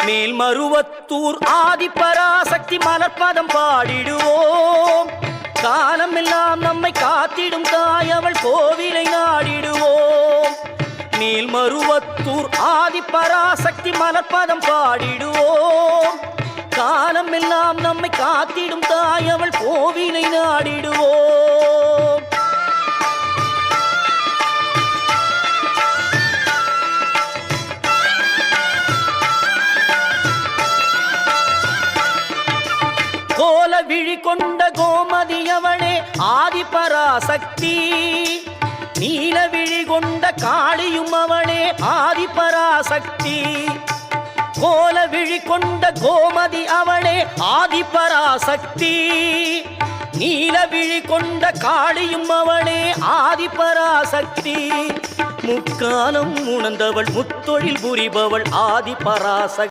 மேல்மருவத்தூர் ஆதிபராசக்தி மலர்பதம் பாடிடுவோம். காலமெல்லாம் நம்மை காத்திடும் தாயவள் கோவிலை நாடிடுவோம். மேல்மருவத்தூர் ஆதிபராசக்தி மலர்பதம் பாடிடுவோம். காலமெல்லாம் நம்மை காத்திடும் தாயவள் கோவிலை நாடிடுவோம். கோல விழி கொண்ட கோமதியவளே ஆதிபராசக்தி. நீல விழி கொண்ட காளியும் அவளே ஆதிபராசக்தி. கோல விழி கொண்ட கோமதி அவளே ஆதிபராசக்தி. நீல விழி கொண்ட காளியும் அவளே ஆதிபராசக்தி. முக்காலம் உணர்ந்தவள் முத்தொழில் புரிபவள் ஆதிபராசக்தி.